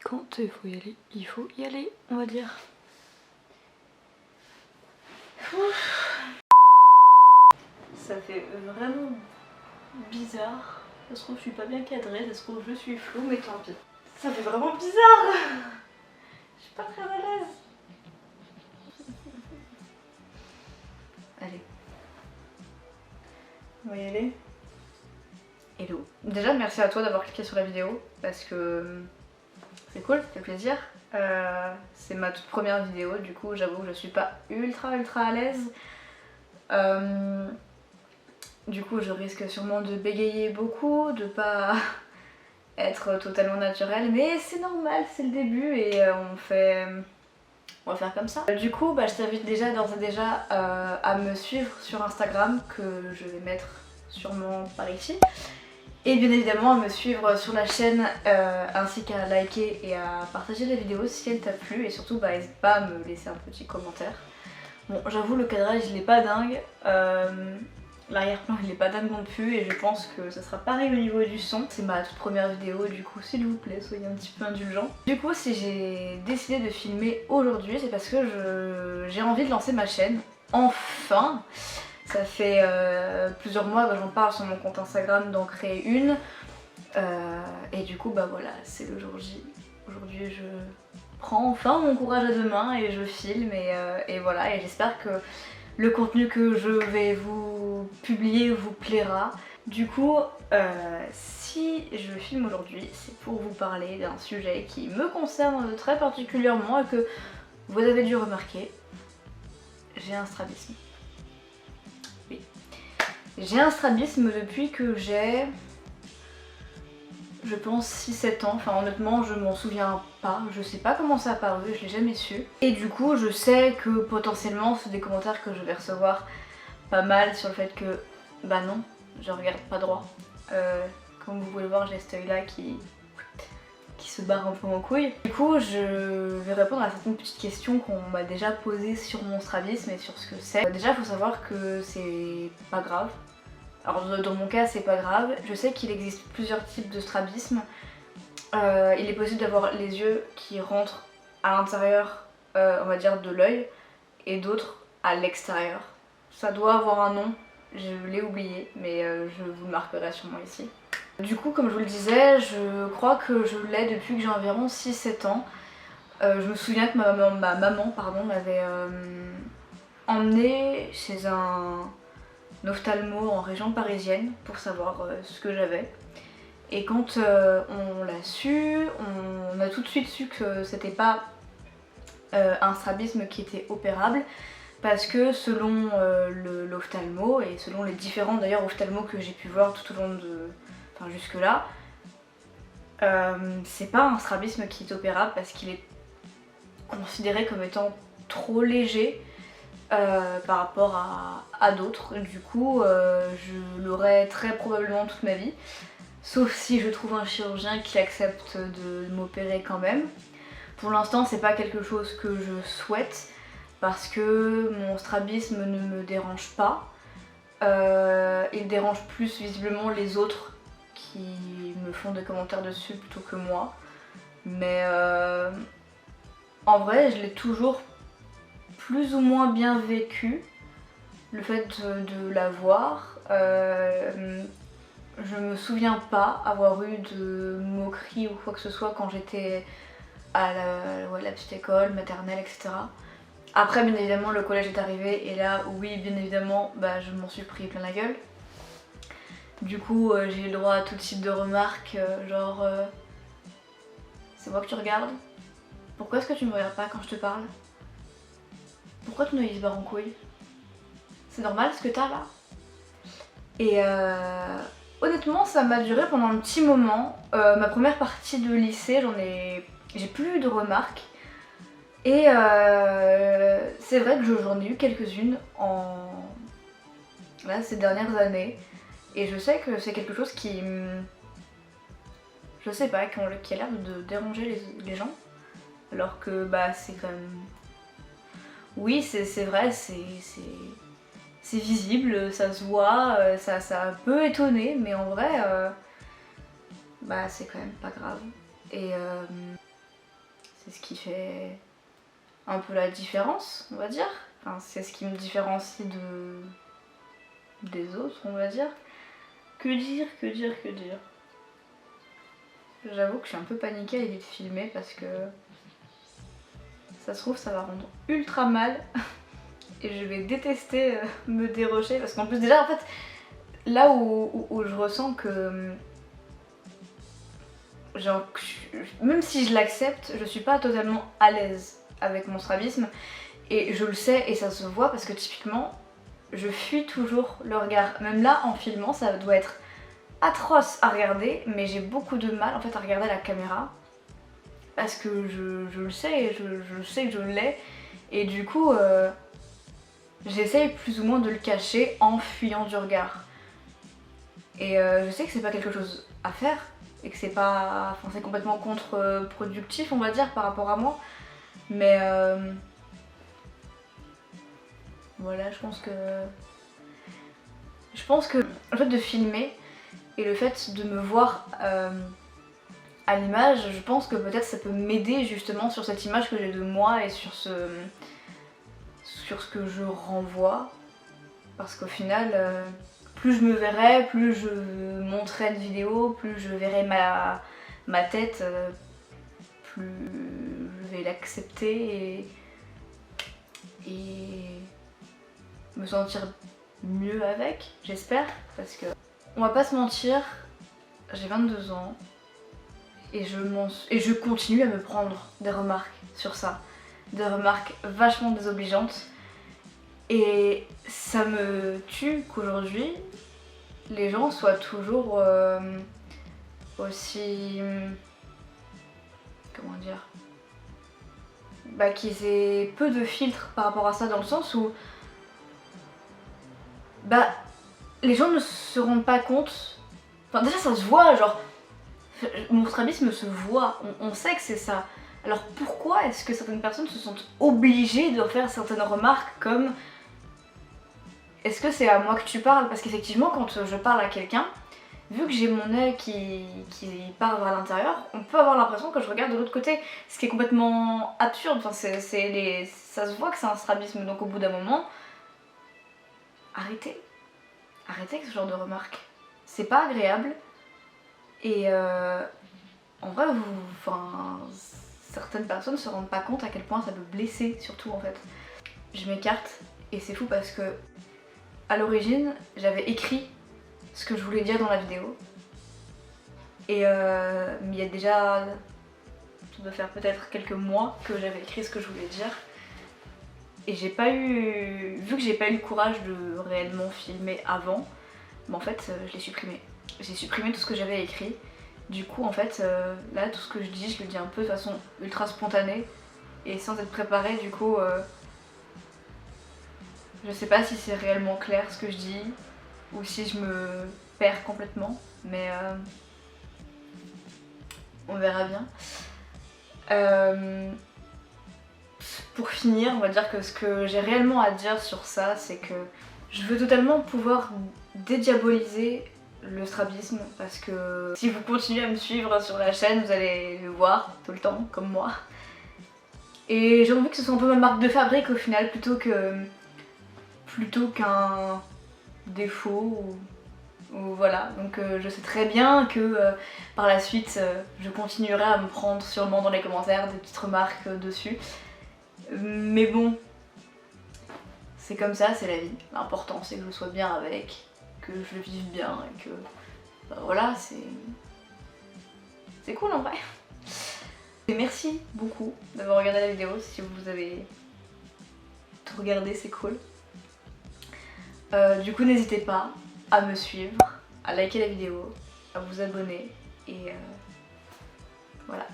Quand il faut y aller, il faut y aller, on va dire. Ça fait vraiment bizarre. Ça se trouve je suis pas bien cadrée, ça se trouve je suis floue, mais tant pis. Ça fait vraiment bizarre. Je suis pas très à l'aise. Allez. On va y aller. Hello. Déjà merci à toi d'avoir cliqué sur la vidéo parce que c'est cool, ça fait plaisir. C'est ma toute première vidéo, du coup j'avoue que je suis pas ultra à l'aise. Du coup je risque sûrement de bégayer beaucoup, de pas être totalement naturelle, mais c'est normal, c'est le début et on va faire comme ça. Du coup je t'invite déjà d'ores et déjà à me suivre sur Instagram, que je vais mettre sûrement par ici. Et bien évidemment à me suivre sur la chaîne ainsi qu'à liker et à partager la vidéo si elle t'a plu, et surtout n'hésite pas à me laisser un petit commentaire. Bon j'avoue le cadrage il est pas dingue, l'arrière-plan il est pas dingue non plus, et je pense que ça sera pareil au niveau du son. C'est ma toute première vidéo, du coup s'il vous plaît soyez un petit peu indulgents. Du coup si j'ai décidé de filmer aujourd'hui, c'est parce que j'ai envie de lancer ma chaîne, enfin. Ça fait plusieurs mois que j'en parle sur mon compte Instagram d'en créer une. Et du coup voilà, c'est le jour J. Aujourd'hui je prends enfin mon courage à deux mains et je filme et voilà, et j'espère que le contenu que je vais vous publier vous plaira. Du coup si je filme aujourd'hui, c'est pour vous parler d'un sujet qui me concerne très particulièrement et que vous avez dû remarquer. J'ai un strabisme. J'ai un strabisme depuis que j'ai, je pense 6-7 ans, enfin honnêtement je m'en souviens pas, je sais pas comment ça a apparu, je l'ai jamais su. Et du coup je sais que potentiellement c'est des commentaires que je vais recevoir pas mal sur le fait que bah non, je regarde pas droit. Comme vous pouvez le voir j'ai cet œil là qui se barre un peu en couille. Du coup je vais répondre à certaines petites questions qu'on m'a déjà posées sur mon strabisme et sur ce que c'est. Déjà il faut savoir que c'est pas grave. Alors dans mon cas c'est pas grave, je sais qu'il existe plusieurs types de strabisme. Il est possible d'avoir les yeux qui rentrent à l'intérieur, on va dire, de l'œil, et d'autres à l'extérieur. Ça doit avoir un nom, je l'ai oublié, mais je vous le marquerai sûrement ici. Du coup comme je vous le disais, je crois que je l'ai depuis que j'ai environ 6-7 ans. Je me souviens que ma maman m'avait emmenée chez un ophtalmo en région parisienne pour savoir ce que j'avais. Et quand on l'a su, on a tout de suite su que c'était pas un strabisme qui était opérable, parce que selon l'ophtalmo et selon les différents d'ailleurs ophtalmos que j'ai pu voir tout au long de, enfin jusque là, c'est pas un strabisme qui est opérable parce qu'il est considéré comme étant trop léger par rapport à d'autres. Du coup je l'aurai très probablement toute ma vie, sauf si je trouve un chirurgien qui accepte de m'opérer quand même. Pour l'instant c'est pas quelque chose que je souhaite parce que mon strabisme ne me dérange pas. Il dérange plus visiblement les autres qui me font des commentaires dessus plutôt que moi. Mais en vrai je l'ai toujours plus ou moins bien vécu, le fait de l'avoir. Je me souviens pas avoir eu de moquerie ou quoi que ce soit quand j'étais à la petite école, maternelle, etc. Après bien évidemment le collège est arrivé et là oui bien évidemment je m'en suis pris plein la gueule. Du coup j'ai eu le droit à tout type de remarques, genre c'est moi que tu regardes? Pourquoi est-ce que tu me regardes pas quand je te parle? Pourquoi ton œil se barre en couille? C'est normal ce que t'as là? Et honnêtement ça m'a duré pendant un petit moment. Ma première partie de lycée j'ai plus eu de remarques. Et c'est vrai que j'en ai eu quelques-unes ces dernières années. Et je sais que c'est quelque chose qui, je sais pas, qui a l'air de déranger les gens. Alors que c'est quand même... Oui c'est vrai, c'est visible, ça se voit, ça peut étonner, mais en vrai c'est quand même pas grave. Et c'est ce qui fait un peu la différence, on va dire. Enfin, c'est ce qui me différencie des autres, on va dire. Que dire. J'avoue que je suis un peu paniquée à l'idée de filmer parce que ça se trouve ça va rendre ultra mal et je vais détester me dérocher parce qu'en plus déjà en fait là où je ressens que genre, même si je l'accepte, je suis pas totalement à l'aise avec mon strabisme et je le sais et ça se voit parce que typiquement je fuis toujours le regard. Même là en filmant ça doit être atroce à regarder mais j'ai beaucoup de mal en fait à regarder la caméra parce que je le sais et je sais que je l'ai et du coup j'essaye plus ou moins de le cacher en fuyant du regard. Et je sais que c'est pas quelque chose à faire et que c'est pas, enfin, c'est complètement contre-productif on va dire par rapport à moi mais voilà je pense que le fait de filmer et le fait de me voir à l'image, je pense que peut-être ça peut m'aider justement sur cette image que j'ai de moi et sur ce que je renvoie. Parce qu'au final, plus je me verrai, plus je montrerai de vidéos, plus je verrai ma tête, plus je vais l'accepter et me sentir mieux avec, j'espère. Parce que on va pas se mentir, j'ai 22 ans et je continue à me prendre des remarques sur ça. Des remarques vachement désobligeantes. Et ça me tue qu'aujourd'hui, les gens soient toujours aussi... comment dire, bah, qu'ils aient peu de filtres par rapport à ça dans le sens où... bah, les gens ne se rendent pas compte... Enfin déjà ça se voit, genre... Mon strabisme se voit, on sait que c'est ça. Alors pourquoi est-ce que certaines personnes se sentent obligées de faire certaines remarques comme... Est-ce que c'est à moi que tu parles? Parce qu'effectivement quand je parle à quelqu'un, vu que j'ai mon œil qui part vers l'intérieur, on peut avoir l'impression que je regarde de l'autre côté. Ce qui est complètement absurde, enfin, ça se voit que c'est un strabisme, donc au bout d'un moment, arrêtez. Arrêtez avec ce genre de remarques. C'est pas agréable. Et en vrai, certaines personnes se rendent pas compte à quel point ça peut blesser, surtout en fait. Je m'écarte et c'est fou parce que à l'origine, j'avais écrit ce que je voulais dire dans la vidéo. Et mais il y a déjà, ça doit faire peut-être quelques mois que j'avais écrit ce que je voulais dire. Et j'ai pas eu, vu que j'ai pas eu le courage de réellement filmer avant, bah en fait je l'ai supprimé. J'ai supprimé tout ce que j'avais écrit. Du coup en fait là tout ce que je dis, je le dis un peu de façon ultra spontanée et sans être préparée. Du coup je sais pas si c'est réellement clair ce que je dis ou si je me perds complètement, mais on verra bien. Pour finir, on va dire que ce que j'ai réellement à dire sur ça, c'est que je veux totalement pouvoir dédiaboliser le strabisme parce que si vous continuez à me suivre sur la chaîne, vous allez le voir tout le temps, comme moi. Et j'ai envie que ce soit un peu ma marque de fabrique au final, plutôt qu'un défaut ou voilà. Donc je sais très bien que par la suite, je continuerai à me prendre sûrement dans les commentaires des petites remarques dessus. Mais bon, c'est comme ça, c'est la vie. L'important c'est que je sois bien avec, que je le vive bien et que bah, voilà, c'est cool en vrai. Et merci beaucoup d'avoir regardé la vidéo. Si vous avez tout regardé, c'est cool. Du coup n'hésitez pas à me suivre, à liker la vidéo, à vous abonner et voilà.